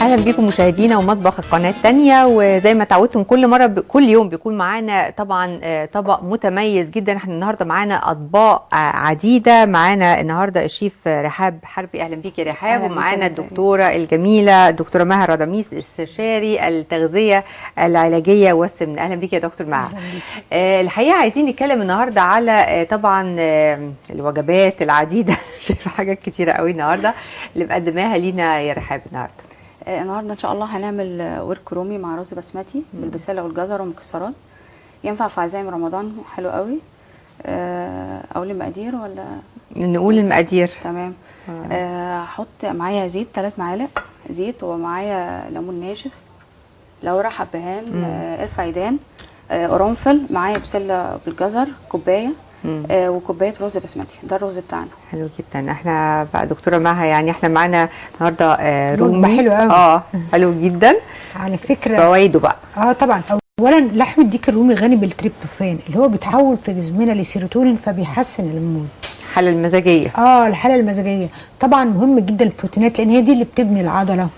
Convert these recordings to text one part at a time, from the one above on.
اهلا بيكم مشاهدينا ومطبخ القناه الثانيه. وزي ما تعودتم كل مره كل يوم بيكون معانا طبعا طبق متميز جدا. احنا النهارده معانا اطباق عديده. معانا النهارده الشيف رحاب حربي. اهلا بيك يا رحاب. ومعانا الدكتوره الجميله الدكتوره مها رضاميس استشاري التغذيه العلاجيه والسمنه. اهلا بيك يا دكتور مها. الحقيقه عايزين نتكلم النهارده على طبعا الوجبات العديده. شايفه حاجات كتيره قوي النهارده اللي مقدماها لينا يا رحاب. النهارده ان شاء الله هنعمل ورك رومي مع رز بسمتي بالبسله والجزر والمكسرات. ينفع في عزايم رمضان، حلو قوي. اقول المقادير ولا نقول المقادير؟ تمام. هحط معايا زيت 3 معالق زيت، ومعايا ليمون ناشف، لورا، حبهان، قرفه عيدان، قرنفل، معايا بسله بالجزر كوبايه، وكوبايه رز بسمتي. ده الرز بتاعنا. حلو جدا. احنا بقى دكتوره مها يعني احنا معانا النهارده رومي حلو قوي. حلو جدا على فكره. فوائده بقى طبعا. اولا لحم الديك الرومي غني بالتريبتوفان اللي هو بيتحول في جسمنا لسيروتونين فبيحسن المود، الحاله المزاجيه. الحاله المزاجيه طبعا مهم جدا. البروتينات لان هي دي اللي بتبني العضله.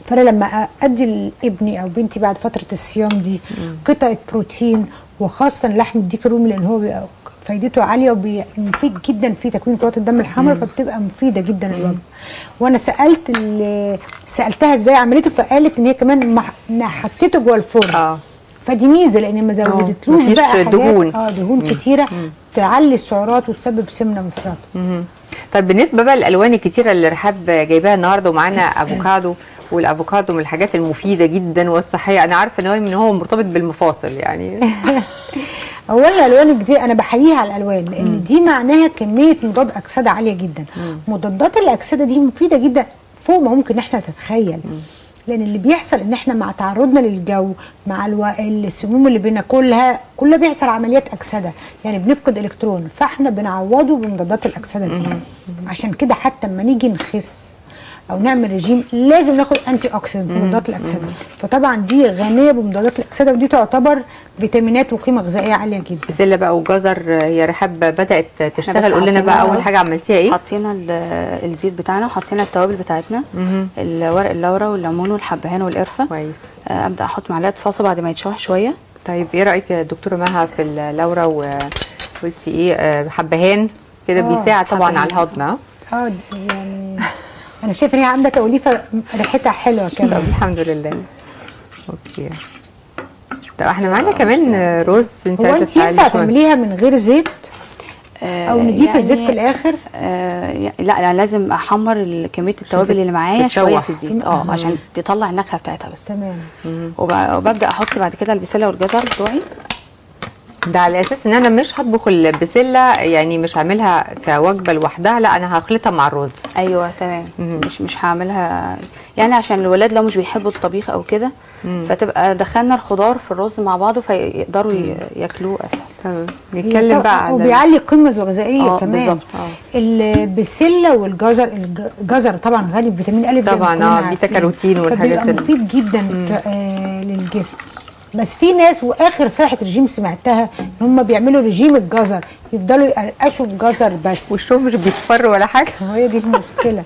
فانا لما ادي لابني او بنتي بعد فتره الصيام دي قطعه بروتين، وخاصه لحم الديك الرومي لان هو بيبقى فايدته عاليه ومفيد جدا في تكوين كرات الدم الحمراء، فبتبقى مفيده جدا الوجبه. وانا سالتها ازاي عملته، فقالت ان هي كمان حطيته جوه الفرن. فدي ميزه لان ما زودتلوش بقى حاجات دهون كتيره تعلي السعرات وتسبب سمنه مفرطه. طيب بالنسبه بقى للالوان الكتيره اللي رحاب جايباها النهارده، ومعانا افوكادو، والافوكادو من الحاجات المفيده جدا والصحيه. انا عارفه ان هو مرتبط بالمفاصل يعني. اولا الالوان الجديده انا بحييها على الالوان لان دي معناها كميه مضاد اكسده عاليه جدا. مضادات الاكسده دي مفيده جدا فوق ما ممكن احنا نتخيل. لان اللي بيحصل ان احنا مع تعرضنا للجو مع السموم اللي بناكلها كلها بيحصل عمليات اكسده، يعني بنفقد الكترون، فاحنا بنعوضه بمضادات الاكسده دي. عشان كده حتى لما نيجي نخس او نعمل رجيم لازم ناخد انتي اوكسيدنت مضادات الاكسده. فطبعا دي غنيه بمضادات الاكسده، ودي تعتبر فيتامينات وقيمه غذائيه عاليه جدا. بسله بقى وجزر يا رحاب بدات تشتغل. قول لنا بقى اول حاجه عملتيها ايه؟ حطينا الزيت بتاعنا وحطينا التوابل بتاعتنا، الورق اللورا والليمون والحبهان والقرفه. كويس. ابدا احط معلقه صلصه بعد ما يتشوح شويه. طيب ايه رايك يا دكتوره مها في اللورا؟ وقلتي ايه؟ حبهان كده بيساعد طبعا على الهضم. يعني انا شايفه ان هي عامله توليفه ريحتها حلوه كمان. الحمد لله. اوكي. طب احنا معانا كمان رز. انت ينفع تعمليها من غير زيت او نضيف يعني الزيت في الاخر؟ لا لازم احمر كميه التوابل اللي معايا شويه في الزيت عشان تطلع النكهه بتاعتها بس. تمام. وببدا احط بعد كده البسله والجزر بتوعي. ده على اساس ان انا مش هطبخ البسله، يعني مش هعملها كوجبه لوحدها، لا انا هخلطها مع الرز. ايوه تمام. مش هعملها يعني عشان الولاد لو مش بيحبوا الطبيخ او كده، فتبقى دخلنا الخضار في الرز مع بعضه فيقدروا ياكلوه اسهل. تمام. نتكلم بقى على وبيعلي القيمه الغذائيه كمان. بالظبط. البسله والجزر، الجزر طبعا غني بفيتامين الف طبعا بيتا كاروتين والحاجات اللي مفيد جدا للجسم. بس في ناس واخر صيحه رجيم سمعتها ان هم بيعملوا رجيم الجزر، يفضلوا يقرقشوا الجزر بس وشهم مش بيصفر ولا حاجه. هي دي المشكله.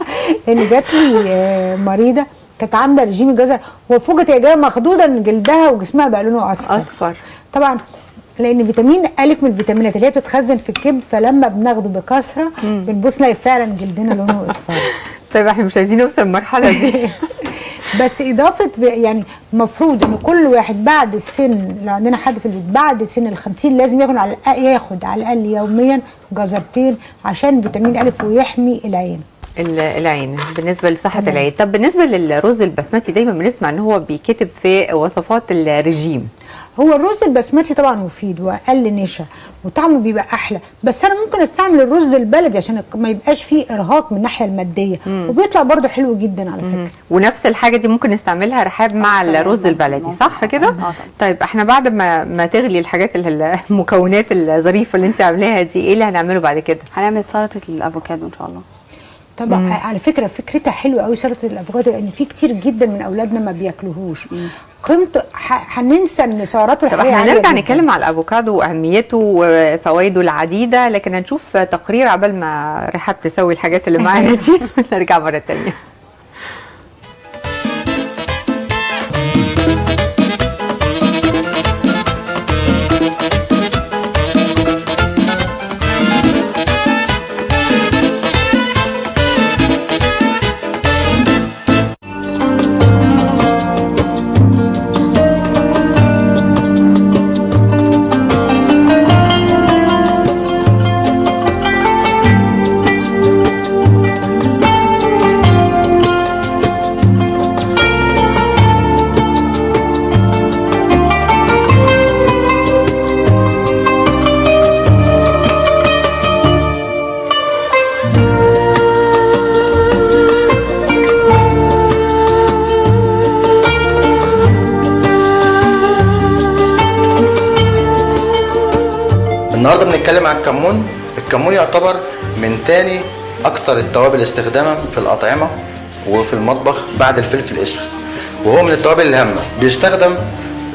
لان جات لي مريضه كانت عامله رجيم الجزر وفوجئت يا جماعه مخضوضه ان جلدها وجسمها بقى لونه اصفر. طبعا لان فيتامين الف من الفيتامينات اللي هي بتتخزن في الكبد، فلما بناخده بكثره بنبص نلاقي فعلا جلدنا لونه اصفر. طيب احنا مش عايزين نوصل المرحله دي. بس اضافه يعني المفروض ان كل واحد بعد السن، لو عندنا حد في البيت بعد سن ال50 لازم ياخد على الاقل يوميا جزرتين عشان فيتامين الف ويحمي العين. العين بالنسبه لصحه العين. طب بالنسبه للرز البسمتي دايما بنسمع ان هو بيكتب في وصفات الرجيم. هو الرز البسمتي طبعا مفيد واقل نشا وطعمه بيبقى احلى، بس انا ممكن استعمل الرز البلدي عشان ما يبقاش فيه ارهاق من الناحيه الماديه، وبيطلع برده حلو جدا على فكره. ونفس الحاجه دي ممكن نستعملها رحاب مع الرز البلدي، صح كده؟ طيب احنا بعد ما تغلي الحاجات المكونات الظريفه اللي انت عاملاها دي، ايه اللي هنعمله بعد كده؟ هنعمل سلطه الافوكادو ان شاء الله. طبعا على فكره فكرتها حلوه قوي سلطه الافوكادو، لان في كتير جدا من اولادنا ما بياكلوهوش. قيمته هننسى ان سعراته الحراريه عاليه. طب احنا هنرجع نتكلم على الافوكادو واهميته وفوائده العديده، لكن هنشوف تقرير عبال ما رحاب تسوي الحاجات اللي معانا دي. نرجع مره ثانيه. النهارده بنتكلم عن الكمون. الكمون يعتبر من تاني اكتر التوابل استخداما في الاطعمه وفي المطبخ بعد الفلفل الاسود، وهو من التوابل الهامه. بيستخدم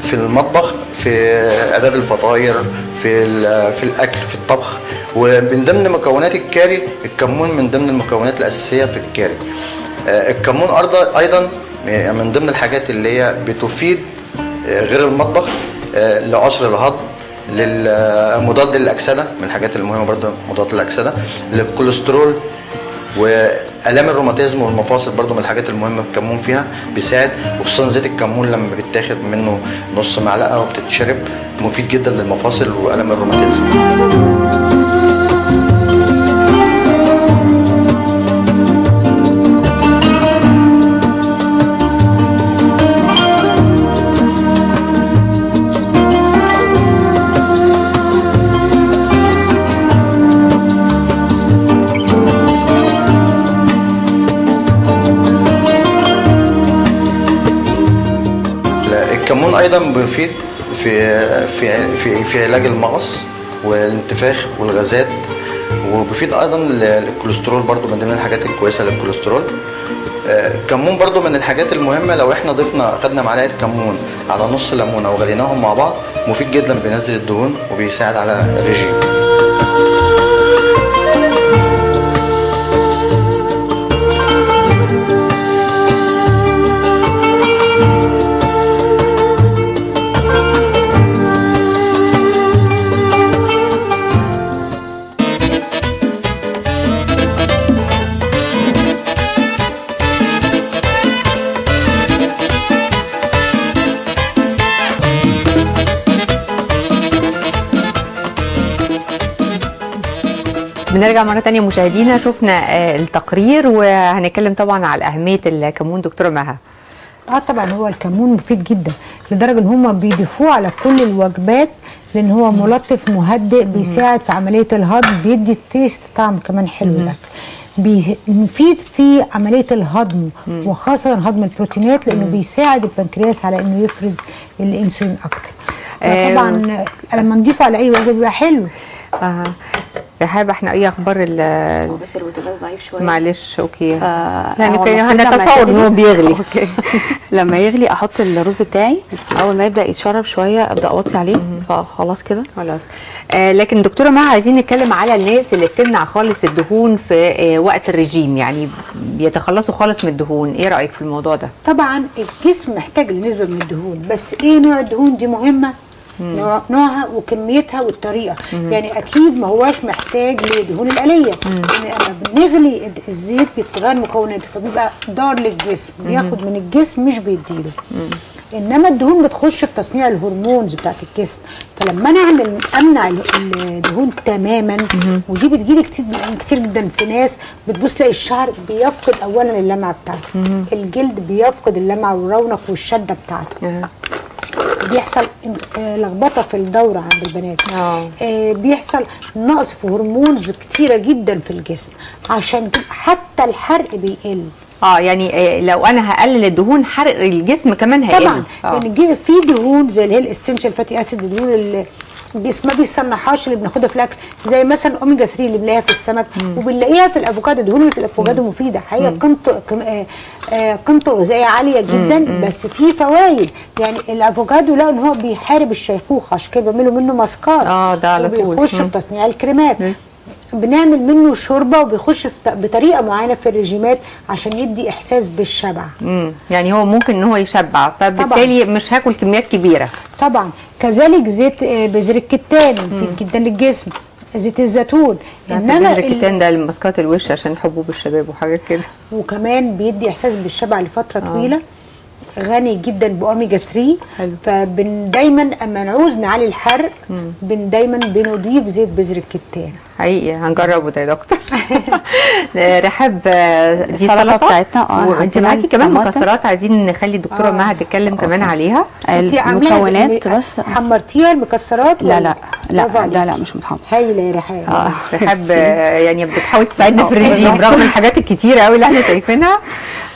في المطبخ، في اعداد الفطاير، في الاكل، في الطبخ. ومن ضمن مكونات الكاري الكمون من ضمن المكونات الاساسيه في الكاري. الكمون ايضا من ضمن الحاجات اللي هي بتفيد غير المطبخ لعسر الهضم، مضاد للاكسده، من الحاجات المهمه برضه مضاد للاكسده، للكوليسترول، والام الروماتيزم والمفاصل برضه من الحاجات المهمه الكمون فيها بيساعد. وخصوصا زيت الكمون لما بيتاخد منه نص معلقه وبتتشرب مفيد جدا للمفاصل والام الروماتيزم. الكمون ايضا بيفيد في علاج المغص والانتفاخ والغازات، وبيفيد ايضا الكوليسترول برضو من ضمن الحاجات الكويسه للكوليسترول. الكمون برضو من الحاجات المهمه، لو احنا خدنا معلقه كمون على نص ليمونه وغليناهم مع بعض مفيد جدا، بينزل الدهون وبيساعد على الرجيم. بنرجع مرة تانية مشاهدينا، شفنا التقرير وهنتكلم طبعا على أهمية الكمون. دكتورة مها. طبعا هو الكمون مفيد جدا لدرجة ان هم بيضيفوه على كل الوجبات، لان هو ملطف مهدئ، بيساعد في عملية الهضم، بيدي التيست طعم كمان حلو لك. مفيد في عملية الهضم وخاصة هضم البروتينات، لانه بيساعد البنكرياس على انه يفرز الانسولين اكتر. طبعا لما نضيفه على اي وجبة بيبقى حلو. رحاب، احنا ايه اخبار بس البوتاجاز ضعيف شويه، معلش. اوكي، يعني هنتصور ان هو بيغلي. اوكي. لما يغلي احط الرز بتاعي، اول ما يبدا يتشرب شويه ابدا اوطي عليه، فخلاص كده خلاص. لكن دكتوره مها، عايزين نتكلم على الناس اللي بتمنع خالص الدهون في وقت الرجيم، يعني بيتخلصوا خالص من الدهون. ايه رايك في الموضوع ده؟ طبعا الجسم محتاج لنسبه من الدهون، بس ايه نوع الدهون دي مهمه، نوعها وكميتها والطريقه. يعني اكيد ما هواش محتاج لدهون الآلية، لان لما بنغلي الزيت بيتغير مكوناته فبيبقى ضار للجسم، بياخد من الجسم مش بيديله. انما الدهون بتخش في تصنيع الهرمونز بتاعت الجسم، فلما انا امنع الدهون تماما، ودي بتجيلي كتير جدا في ناس بتبص تلاقي الشعر بيفقد اولا اللمعه بتاعته، الجلد بيفقد اللمعه والرونق والشده بتاعته، بيحصل لخبطه في الدوره عند البنات، بيحصل نقص في هرمونز كتيره جدا في الجسم، عشان حتى الحرق بيقل. يعني لو انا هقلل الدهون حرق الجسم كمان هيقل. طبعا يعني في دهون زي اللي هي الاسنشال فاتي اسيد، الدهون اللي الجسم ما بيصنعهاش اللي بناخدها في الاكل، زي مثلا اوميجا 3 اللي بنلاقيها في السمك، وبنلاقيها في الافوكادو. الدهون اللي في الافوكادو مفيده حقيقه، قيمته الغذائيه عاليه جدا، بس في فوائد. يعني الافوكادو لقوا ان هو بيحارب الشيخوخه، عشان كده بيعملوا منه ماسكات، ده على طول وبيخش في تصنيع الكريمات. بنعمل منه شوربه، وبيخش بطريقه معينه في الرجيمات عشان يدي احساس بالشبع. يعني هو ممكن ان هو يشبع، فبالتالي مش هاكل كميات كبيره. طبعا كذلك زيت بذر الكتان مفيد جدا للجسم، زيت الزيتون. انما بذر الكتان ده لماسكات الوش عشان حبوب الشباب وحاجات كده، وكمان بيدي احساس بالشبع لفتره طويله. غني جدا باوميجا 3. فدايما اما نعوز نعلي الحرق دايما بنضيف زيت بذر الكتان. حقيقي هنجربه ده يا دكتور. رحاب، دي السلطه بتاعتنا. وانت معاكي كمان مكسرات، عايزين نخلي الدكتوره مها تتكلم كمان عليها. المكونات بس حمرتيها المكسرات؟ لا مش متحمر. هايله يا رحاب. رحاب يعني بتحاول تساعدنا في الرجيم رغم الحاجات الكتيره قوي اللي احنا شايفينها.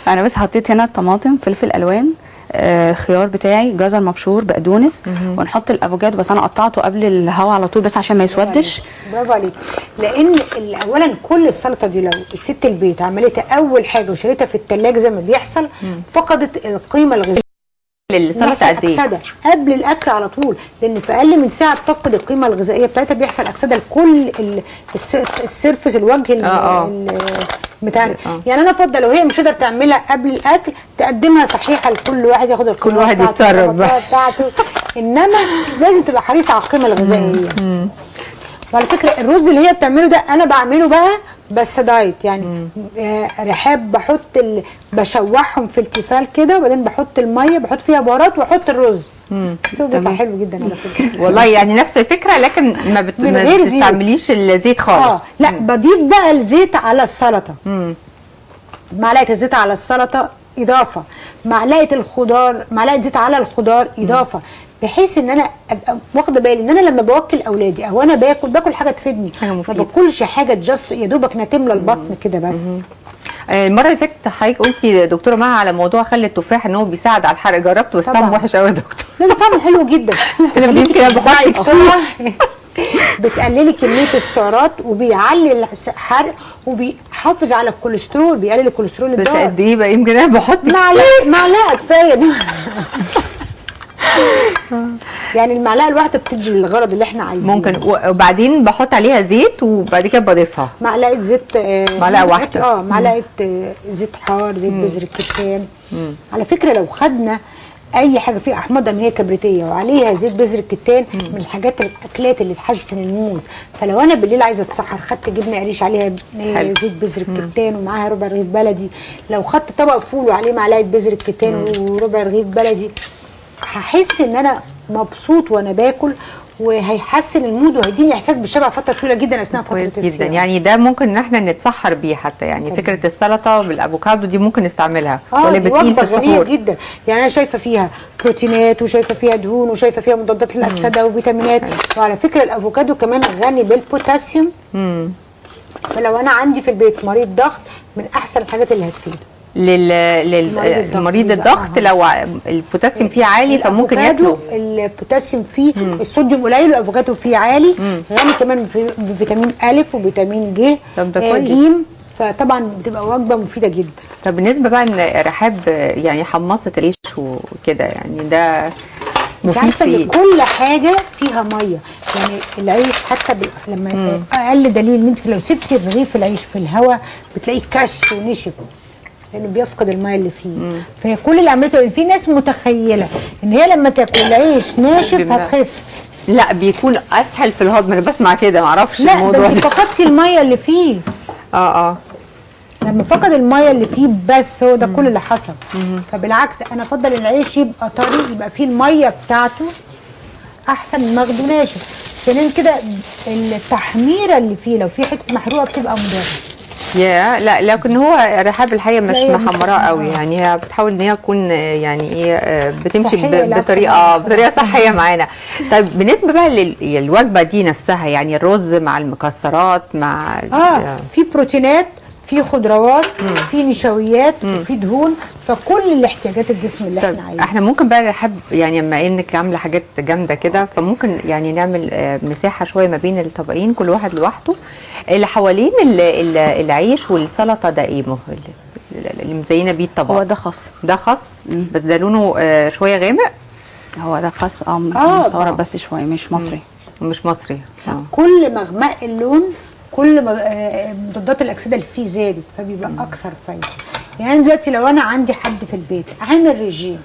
انا بس حطيت هنا طماطم، فلفل الوان، الخيار بتاعي، جزر مبشور، بقدونس، ونحط الافوكادو بس انا قطعته قبل الهواء على طول بس عشان ما يسودش. برافو عليك. لان اولا كل السلطه دي لو ست البيت عملتها اول حاجه وشريتها في الثلاجه زي ما بيحصل فقدت القيمه الغذائيه السلطه قد ايه؟ اكسده قبل الاكل على طول، لان في اقل من ساعه تفقد القيمه الغذائيه بتاعتها، بيحصل اكسده لكل السيرفس الوجه بتاعنا. يعني انا افضل لو هي مش قادره تعملها قبل الاكل تقدمها صحيحه لكل واحد ياخد القيمه كل واحد يتصرف بتاعته، انما لازم تبقى حريصه على القيمه الغذائيه. وعلى فكره الرز اللي هي بتعمله ده انا بعمله بقى بس دايت، يعني رحاب بشوحهم في التيفال كده، وبعدين بحط الميه بحط فيها بهارات واحط الرز. بيطلع حلو جدا على فكره. والله يعني نفس الفكره، لكن ما بتستعمليش الزيت خالص. لا بضيف بقى الزيت على السلطه. معلقه الزيت على السلطه اضافه، معلقه الخضار، معلقه زيت على الخضار اضافه، بحيث ان انا ابقى واخده بالي ان انا لما بوكل اولادي او انا باكل حاجه تفيدني، ما باكلش حاجه جاست يا دوبك تملى البطن كده بس. المره اللي فاتت حضرتك قلتي دكتوره مها على موضوع خل التفاح ان هو بيساعد على الحرق، جربته بس طعمه وحش قوي يا دكتور. لا ده طعمه حلو جدا. يمكن بحط بتقللي كميه السعرات وبيعلي الحرق وبيحافظ على الكوليسترول، بيقلل الكوليسترول بس قد ايه بقى؟ يمكن انا بحط معلقه كفايه دي. يعني المعلقه الواحده بتدي الغرض اللي احنا عايزينه. ممكن وبعدين بحط عليها زيت وبعد كده بضيفها معلقه زيت، معلقه واحده، معلقه زيت حار، زيت بذر الكتان. على فكره لو خدنا اي حاجه فيها احماض امينيه كبريتيه وعليها زيت بذر الكتان من الحاجات الاكلات اللي تحسن المود. فلو انا بالليل عايزه اتسحر خدت جبنه قريش عليها زيت بذر الكتان ومعاها ربع رغيف بلدي، لو خدت طبق فول وعليه معلقه بذر الكتان وربع رغيف بلدي، هحس ان انا مبسوط وانا باكل، وهيحسن المود وهيديني احساس بالشبع فتره طويله جدا اثناء فتره الصيام. جدا. يعني ده ممكن ان احنا نتسحر بيه حتى، يعني فكره السلطه بالافوكادو دي ممكن نستعملها ولا بتقيل في السحور جدا. يعني انا شايفه فيها بروتينات وشايفه فيها دهون وشايفه فيها مضادات للاكسده وفيتامينات. وعلى فكره الافوكادو كمان غني بالبوتاسيوم. فلو انا عندي في البيت مريض ضغط من احسن الحاجات اللي هتفيده للمريض الضغط. لو البوتاسيوم فيه عالي فممكن ياكله. البوتاسيوم فيه الصوديوم قليل، الافوكادو فيه عالي، غني كمان بفيتامين ا وفيتامين ج، فطبعا بتبقى وجبه مفيده جدا. طب بالنسبه بقى ان رحاب يعني حمصت العيش وكده، يعني ده مفيد في ايه؟ كل حاجه فيها ميه، يعني العيش حتى لما اقل دليل ان انت لو سبتي رغيف العيش في الهواء بتلاقيه كش ونشف لانه بيفقد الميه اللي فيه. فهي كل اللي عملته، في ناس متخيله ان هي لما تاكل العيش ناشف هتخس. لا بيكون اسهل في الهضم، انا بسمع كده معرفش الموضوع ده. لا انت فقدتي الميه اللي فيه. لما فقد الميه اللي فيه بس هو ده كل اللي حصل. فبالعكس انا افضل العيش يبقى طري، يبقى فيه الميه بتاعته احسن من ماخده ناشف. ثانيا كده التحميره اللي فيه لو في حته محروقه بتبقى مضره. لا لكن هو رحاب الحقيقه مش محمراه قوي، يعني هي بتحاول ان هي تكون يعني ايه بتمشي بطريقه صحيه معانا. طيب بالنسبه بقى للوجبه دي نفسها، يعني الرز مع المكسرات مع في بروتينات، في خضروات، في نشويات، وفي دهون، فكل الاحتياجات الجسم اللي احنا عايزينها. احنا ممكن بقى نحب يعني بما انك عامله حاجات جامده كده، فممكن يعني نعمل مساحه شويه ما بين الطبقين كل واحد لوحده. اللي حوالين العيش والسلطه ده ايه اللي مزينه بيه الطبق؟ هو ده خس. ده خس بس ده لونه شويه غامق. هو ده خس مستورد بس شويه، مش مصري. مش مصري. كل ما غمق اللون كل ما مضادات الاكسده اللي فيه زادت، فبيبقى اكثر فايده. يعني دلوقتي لو انا عندي حد في البيت عامل ريجيم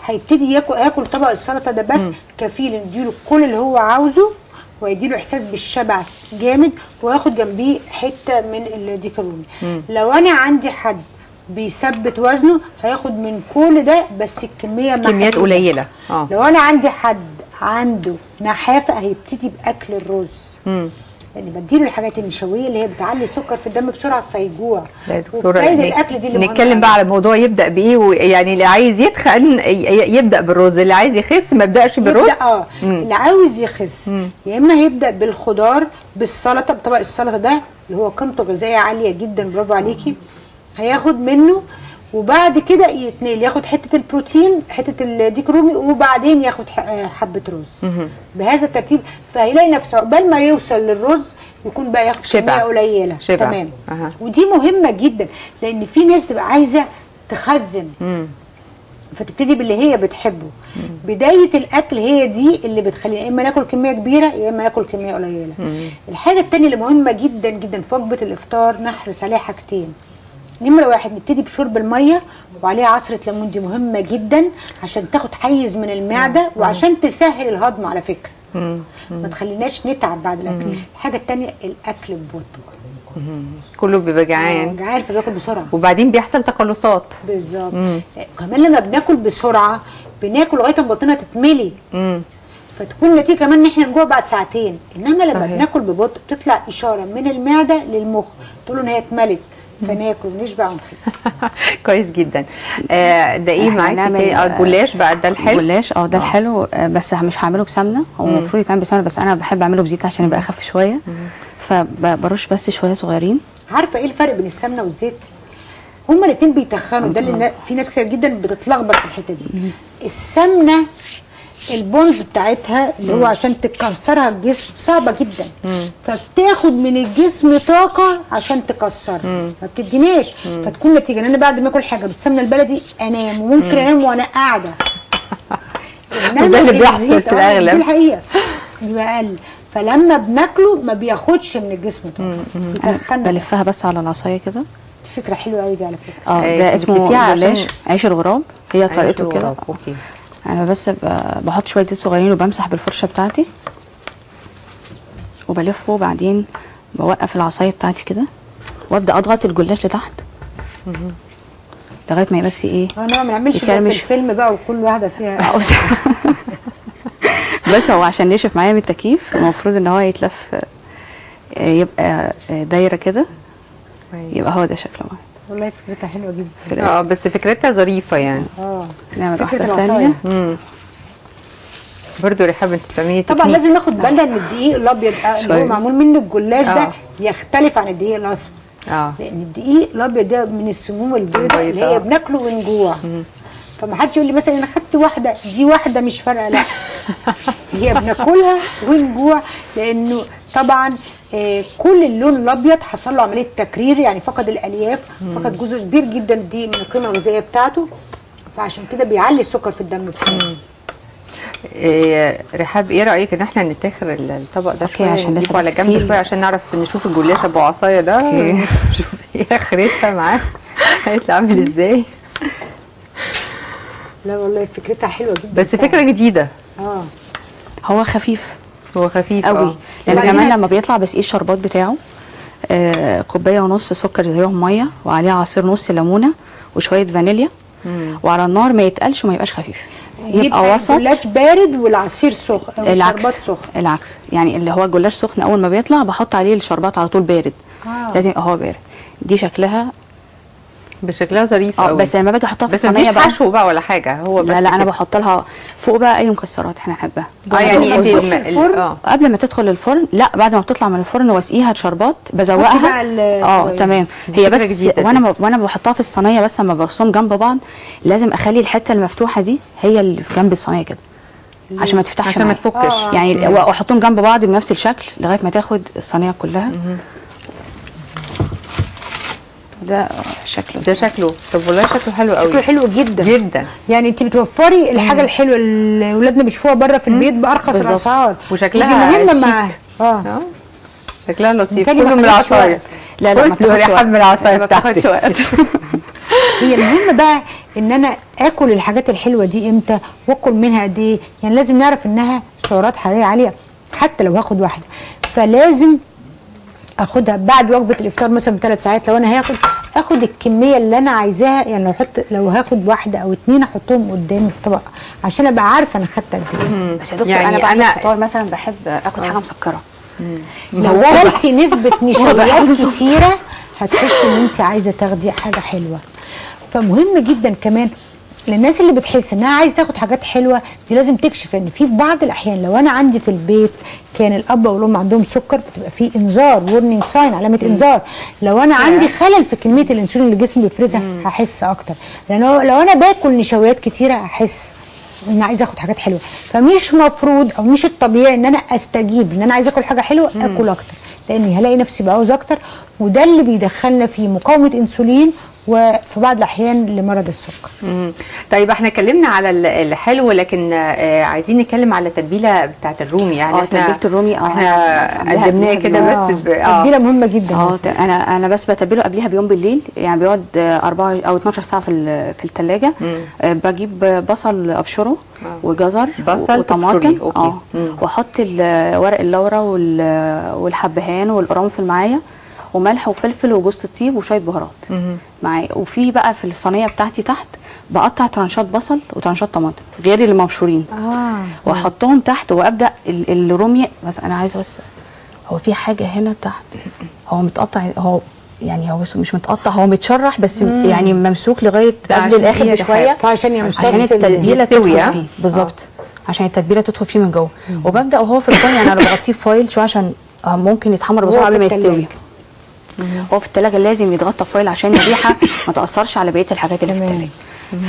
هيبتدي ياكل طبق السلطه ده بس كفيل نديله كل اللي هو عاوزه ويديله احساس بالشبع جامد، وياخد جنبيه حته من الديك الرومي. لو انا عندي حد بيثبت وزنه هياخد من كل ده بس كميات قليله. لو انا عندي حد عنده نحافه هيبتدي باكل الرز. يعني بديله الحاجات النشويه اللي هي بتعلي السكر في الدم بسرعه فيجوع. لا يا دكتوره الاكل دي اللي نتكلم بقى على الموضوع يبدا بايه، يعني اللي عايز يتخن يبدا بالرز، اللي عايز يخس ما يبداش بالرز. اللي عاوز يخس يا اما هيبدا بالخضار، بالسلطه، بطبق السلطه ده اللي هو قيمته غذائيه عاليه جدا، برافو عليكي، هياخد منه وبعد كده يتنقل ياخد حته البروتين، حته الديك الرومي، وبعدين ياخد حبه رز. بهذا الترتيب، فهيلاقي نفسه عقبال ما يوصل للرز يكون بقى ياخد كميه قليله. تمام. ودي مهمه جدا، لان في ناس تبقى عايزه تخزن، فتبتدي باللي هي بتحبه. بدايه الاكل هي دي اللي بتخلينا يا اما ناكل كميه كبيره يا اما ناكل كميه قليله. الحاجه الثانيه اللي مهمه جدا جدا في وجبه الافطار نحرص عليها حاجتين. نمره واحد، نبتدي بشرب الميه وعليها عصره ليمون، دي مهمه جدا عشان تاخد حيز من المعده وعشان تسهل الهضم على فكره. ما تخليناش نتعب بعد الاكل. الحاجه الثانيه، الاكل ببطء. كله بيبقى جعان، جعان فبياكل بسرعه، وبعدين بيحصل تقلصات. بالظبط. كمان لما بناكل بسرعه بناكل لغايه ما بطننا تتملي، فتكون النتيجه كمان ان احنا نجوع بعد ساعتين. انما لما بناكل ببطء بتطلع اشاره من المعده للمخ تقول له ان هي اتملت، فناكل ونشبع ونخس. كويس جدا. ده ايه معاكي؟ الجلاش بقى ده الحلو. الجلاش ده الحلو، بس مش هعمله بسمنه، هو المفروض يتعمل بسمنه بس انا بحب اعمله بزيت عشان يبقى اخف شويه، فبرش بس شويه صغيرين. عارفه ايه الفرق بين السمنه والزيت؟ هما الاثنين بيتخنوا، ده اللي في ناس كتير جدا بتتلخبط في الحته دي. السمنه البونز بتاعتها اللي هو عشان تكسرها الجسم صعبه جدا، فبتاخد من الجسم طاقه عشان تكسرها، ما بتديناش، فتكون نتيجه ان انا بعد ما اكل حاجه بالسمنه البلدي انام، وممكن انام وانا قاعده. وده اللي بيحصل في الاغلب، دي الحقيقه، بيبقى اقل، فلما بناكله ما بياخدش من الجسم طاقه. بلفها بس على العصايه كده. دي فكره حلوه قوي دي على فكره. ده اسمه جلاش عيش الغراب، هي طريقته كده. اوكي. انا بس بحط شويه زيت صغيرين وبمسح بالفرشه بتاعتي وبلفه، وبعدين بوقف العصايه بتاعتي كده وابدا اضغط الجلاش لتحت لغايه ما يبقى بس ايه. انا ما بنعملش في الفيلم بقى وكل واحده فيها بس هو عشان نشف معايا من التكييف المفروض ان هو يتلف يبقى دايره كده، يبقى هو ده شكله. والله فكرتها حلوه جدا. بس فكرتها ظريفه يعني. نعمل واحده ثانيه. برضه رحاب انت بتعملي طبعا لازم ناخد بالنا ان الدقيق الابيض اللي هو معمول منه الجلاش ده يختلف عن الدقيق الاسمر. لان الدقيق الابيض ده من السموم البيضاء اللي هي بناكله ونجوع. فما حدش يقول لي مثلا انا خدت واحده، دي واحده مش فارقه، لا هي بناكلها ونجوع، لانه طبعا كل اللون الابيض حصل له عمليه تكرير، يعني فقد الالياف، فقد جزء كبير جدا دي من القيمه الغذائيه بتاعته، فعشان كده بيعلي السكر في الدم بسرعه. رحاب ايه رايك ان احنا نتاخر الطبق ده شويه عشان نجيبه على جنب شويه عشان نعرف نشوف الجلاش ابو عصايه ده، نشوف ايه اخرتها معاه هيطلع عامل ازاي. لا والله فكرتها حلوه جدا، بس فكره جديده. هو خفيف قوي، لان كمان لما بيطلع بس ايه الشربات بتاعه، كوبايه ونص سكر زيهم ميه وعليها عصير نص ليمونه وشويه فانيليا، وعلى النار ما يتقلش وما يبقاش خفيف، يبقى وسط. الجلاش بارد والعصير سخن، العكس العكس، يعني اللي هو الجلاش سخن اول ما بيطلع بحط عليه الشربات على طول بارد. لازم يبقى هو بارد. دي شكلها بشكلها ظريف قوي، بس لما باجي احطها في الصينيه بقى مفيش حشو بقى ولا حاجه، هو بس لا انا بحط لها فوق بقى اي مكسرات احنا نحبها. يعني انت قبل ما تدخل الفرن، لا بعد ما بتطلع من الفرن واسقيها شربات بزوقها. تمام. هي بس وانا بحطها في الصينيه، بس لما برصهم جنب بعض لازم اخلي الحته المفتوحه دي هي اللي في جنب الصينيه كده عشان ما تفتحش، عشان ما تفكش. يعني واحطهم جنب بعض بنفس الشكل لغايه ما تاخد الصينيه كلها. ده شكله طب والله شكله حلو قوي، شكله حلو جدا جدا. يعني انت بتوفري الحاجه الحلوه اللي اولادنا بيشوفوها بره في البيت بارخص الاسعار، وشكلها مهمه معاها. شكلها لطيف، كله من العصايه. لا ما تاخدش من العصايه بتاعتك. هي المهم بقى ان انا اكل الحاجات الحلوه دي امتى واكل منها قد ايه، يعني لازم نعرف انها سعرات حراريه عاليه حتى لو هاخد واحده، فلازم اخدها بعد وجبه الافطار مثلا ب3 ساعات. لو انا اخد الكميه اللي انا عايزاها، يعني لو هاخد واحده او 2 احطهم قدامي في طبق عشان ابقى عارفه انا خدت قد ايه. بس يا دكتور يعني انا بعد الفطار مثلا بحب اكل حاجه مسكره. لو اكلتي نسبه نشويات كتيره هتحسي ان انت عايزه تاخدي حاجه حلوه. فمهم جدا كمان للناس اللي بتحس انها عايز تاخد حاجات حلوه دي لازم تكشف ان في بعض الاحيان لو انا عندي في البيت كان الاب او الام عندهم سكر بتبقى في انذار، وورنينج ساين، علامه انذار. لو انا عندي خلل في كميه الانسولين اللي الجسم بيفرزها هحس اكتر، لان لو انا باكل نشويات كتيره هحس ان انا عايزه اخد حاجات حلوه. فمش مفروض او مش الطبيعي ان انا استجيب ان انا عايزه اكل حاجه حلوه اكل اكتر، لاني هلاقي نفسي بعوز اكتر، وده اللي بيدخلنا في مقاومه انسولين وفي بعض الاحيان لمرض السكر. طيب احنا اتكلمنا على الحلو، لكن عايزين نتكلم على التتبيله بتاعه الرومي. يعني تتبيله الرومي احنا قدمناها كده بس تتبيله مهمه جدا. انا بس بتبله قبلها بيوم بالليل، يعني بيقعد 4 أو 12 ساعه في الثلاجه. بجيب بصل ابشره وجزر وطماطم واحط ورق اللورا والحبهان والقرنفل معايا، وملح وفلفل وجوز الطيب وشويه بهارات معايا. وفي بقى في الصينيه بتاعتي تحت بقطع ترانشات بصل وترانشات طماطم غير اللي مبشورين واحطهم تحت، وابدا الرومي. بس انا عايزه بس، هو في حاجه هنا تحت، هو متقطع، هو يعني هو مش متقطع، هو متشرح بس يعني ممسوك لغايه قبل الاخر بشويه، عشان التتبيله تدخل فيه بالظبط، عشان التتبيله تدخل فيه من جوه. وببدا وهو في الفرن، يعني انا بغطيه فويل شويه عشان ممكن يتحمر بسرعه قبل ما يستوي. هو في التلاجة لازم يتغطى فويل عشان الريحه ما تاثرش على بقيه الحاجات اللي في التلاجة.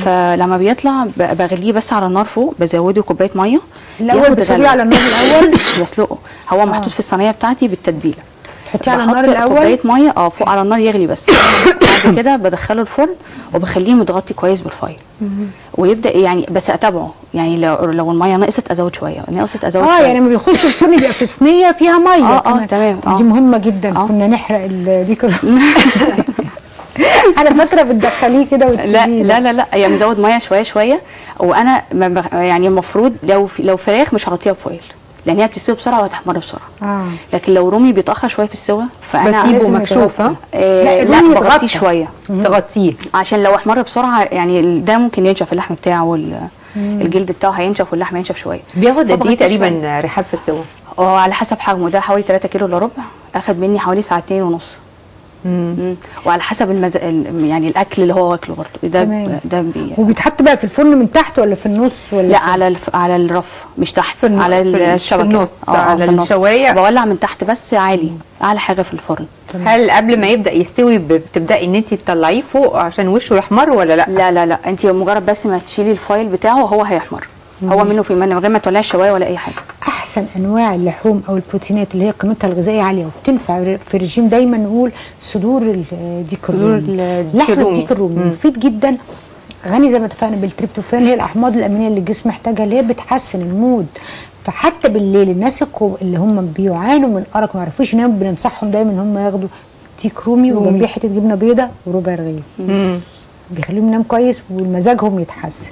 فلما بيطلع بغليه بس على النار فوق، بزوده كوبايه ميه. الاول بتسويه على النار الاول؟ بسلقه، هو محطوط في الصينيه بتاعتي بالتتبيله. تحطيه على النار الاول، كوبايه ميه فوق على النار يغلي بس. بعد كده بدخله الفرن وبخليه متغطي كويس بالفويل، ويبدا يعني بس اتابعه، يعني لو الميه نقصت ازود شويه، نقصت ازود شويه. يعني لما بيخش الفرن بيبقى في صينيه فيها ميه. تمام. دي مهمه جدا. كنا نحرق ديك انا فاكره بتدخليه كده وتسيبيه. لا يعني مزود ميه شويه شويه. وانا يعني المفروض لو فراخ مش هغطيها بفويل، لان هي بتستوي بسرعه وهتحمر بسرعه. لكن لو رومي بيتاخر شويه في السوا، فانا بسيبه مكشوف. لا بغطيه شويه، تغطيه عشان لو احمر بسرعه يعني ده ممكن ينشف اللحم بتاعه، الجلد بتاعه هينشف واللحم هينشف شويه. بياخد قد ايه تقريبا رحاب في السوا؟ على حسب حجمه، ده حوالي 3 كيلو الا ربع، اخد مني حوالي 2.5 ساعات. وعلى حسب يعني الاكل اللي هو واكله برضه ده وبيتحط بقى في الفرن من تحت ولا في النص ولا؟ لا على الرف، مش تحت، على الشبكه، في النص، على الشوايه. بولع من تحت بس عالي، اعلى حاجه في الفرن. هل قبل ما يبدا يستوي بتبداي ان انت تطلعيه فوق عشان وشه يحمر ولا لا؟ لا انت مجرد بس ما تشيلي الفايل بتاعه هو هيحمر. هو منه في من غير ما تولعي الشوايه ولا اي حاجه. احسن انواع اللحوم او البروتينات اللي هي قيمتها الغذائيه عاليه وبتنفع في الرجيم دايما نقول صدور الديك الرومي. لحم الديك الرومي مفيد جدا، غني زي ما اتفقنا بالتريبتوفان، هي الاحماض الامينيه اللي الجسم محتاجها، اللي هي بتحسن المود. فحتى بالليل الناس اللي هم بيعانوا من ارق ما يعرفوش يناموا، بننصحهم دايما ان هم ياخدوا ديك رومي وجنبيه حته جبنه بيضاء وربع رغيف، بيخليهم يناموا كويس ومزاجهم يتحسن.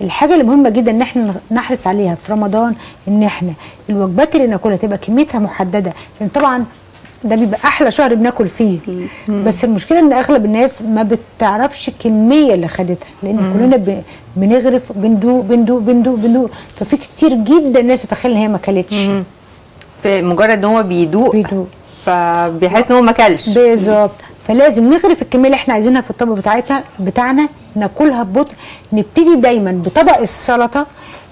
الحاجه اللي مهمه جدا ان احنا نحرص عليها في رمضان، ان احنا الوجبات اللي ناكلها تبقى كميتها محدده، لان طبعا ده بيبقى احلى شهر بناكل فيه. بس المشكله ان اغلب الناس ما بتعرفش الكميه اللي خدتها، لان كلنا بنغرف، بندوق. ففي كتير جدا ناس تتخيل ان هي ما اكلتش، مجرد ان هو بيدوق فبيحس ان هو ما اكلش بالظبط. فلازم نغرف الكميه اللي احنا عايزينها في الطبق بتاعنا، ناكلها ببطء. نبتدي دايما بطبق السلطه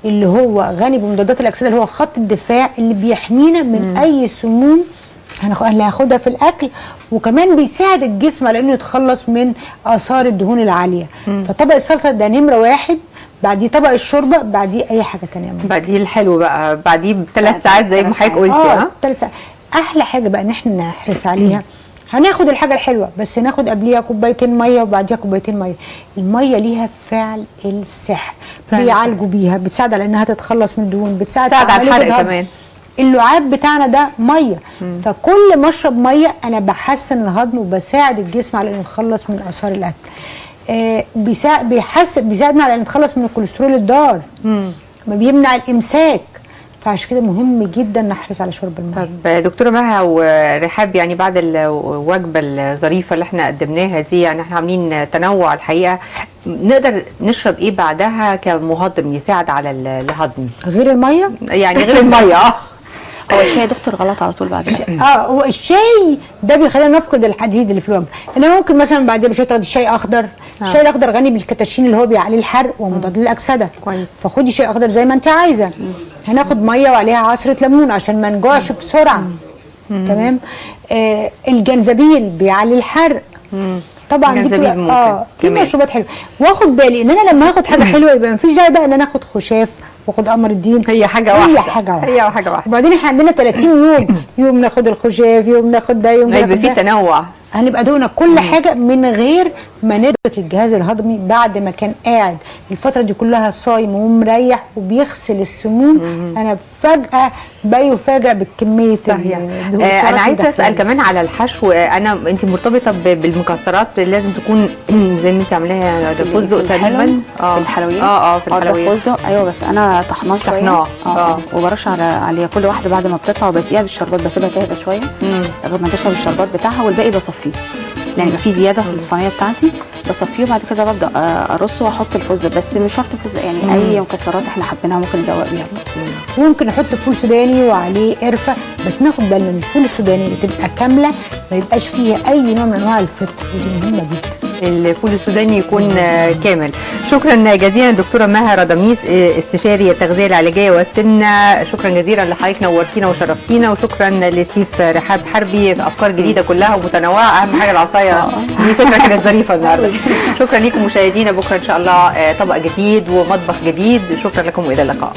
اللي هو غني بمضادات الاكسده، اللي هو خط الدفاع اللي بيحمينا من اي سموم اللي هاخدها في الاكل، وكمان بيساعد الجسم على انه يتخلص من اثار الدهون العاليه. فطبق السلطه ده نمره 1، بعديه طبق الشوربه، بعديه اي حاجه ثانيه، بعديه الحلو بقى، بعديه ب3 ساعات زي ما حضرتك قلتي. 3 ساعات. احلى حاجه بقى ان احنا نحرص عليها، هناخد الحاجه الحلوه بس ناخد قبليها كوبايتين ميه وبعديها كوبايتين ميه. الميه ليها فعل السحر، بيعالجوا بيها، بتساعد على انها تتخلص من الدهون، بتساعد على الحرق كمان. اللعاب بتاعنا ده ميه، فكل ما اشرب ميه انا بحسن الهضم وبساعد الجسم على انه يتخلص من اثار الاكل. بيساعدنا على ان نتخلص من الكوليسترول الضار، ما بيمنع الامساك. فعشان كده مهم جدا نحرص على شرب الماء. طب دكتوره مها ورحاب، يعني بعد الوجبه الظريفه اللي احنا قدمناها دي، يعني احنا عاملين تنوع الحقيقه، نقدر نشرب ايه بعدها كمهضم يساعد على الهضم غير الميه؟ يعني غير الميه. هو الشاي يا دكتور غلط على طول بعد كده. هو الشاي ده بيخلينا نفقد الحديد اللي في الوجبه، انما ممكن مثلا بعد بشويه تاخدي شاي اخضر. الشاي الاخضر غني بالكتاشين اللي هو بيعلي الحرق ومضاد للاكسده. كويس. فخدي شاي اخضر زي ما انت عايزه. هناخد ميه وعليها عصره ليمون عشان ما نجوعش بسرعه. تمام. الجنزبيل بيعلي الحرق. طبعا دي جنزبيل ممكن. دي تمام. مشروبات حلوه. واخد بالي ان انا لما هاخد حاجه حلوه يبقى مفيش داعي بقى ان انا اخد خشاف واخد قمر الدين. هي حاجه واحده. هي حاجه واحده. هي حاجه واحده. وبعدين احنا عندنا 30 يوم، يوم ناخد الخشاف، يوم ناخد ده، يوم هيبقى ناخد في ده. تنوع. هنبقى دونا كل حاجه من غير ما ندرك الجهاز الهضمي بعد ما كان قاعد الفتره دي كلها صايم ومريح وبيغسل السموم. انا فجاه بيفاجئ بالكميه صحيح. الدهون. انا عايزه اسال كمان على الحشو. انت مرتبطه بالمكسرات لازم تكون زي ما انت عاملاها ده فستق تقريبا. في الحلويات. في الحلويات. ده فستق، ايوه، بس انا طحناه شويه. طحناه. وبرش عليها كل واحده بعد ما بتطلع وبسقيها بالشربات، بسيبها تهدى شويه لغايه ما تشرب الشربات بتاعها، والباقي بصفيه. يعني يبقى في زياده في الصينيه بتاعتي بصفيه، وبعد كده ببدا ارصه واحط الفستق، بس مش شرط فستق، يعني اي مكسرات احنا حابينها ممكن نزوق بيها. ممكن نحط فول سوداني وعليه قرفه، بس ناخد بالنا ان الفول السوداني تبقى كامله ما يبقاش فيها اي نوع من انواع الفطر، ودي مهمه جدا. الفول السوداني يكون كامل. شكرا جزيلا دكتوره مها رضاميس، استشاري التغذيه العلاجيه والسمنه. شكرا جزيلا لحضرتك، نورتينا وشرفتينا. وشكرا للشيف رحاب حربي في افكار جديده كلها ومتنوعه. اهم حاجه العصايه دي فكره كانت ظريفه النهارده. شكرا لكم مشاهدينا، بكره ان شاء الله طبق جديد ومطبخ جديد. شكرا لكم والى اللقاء.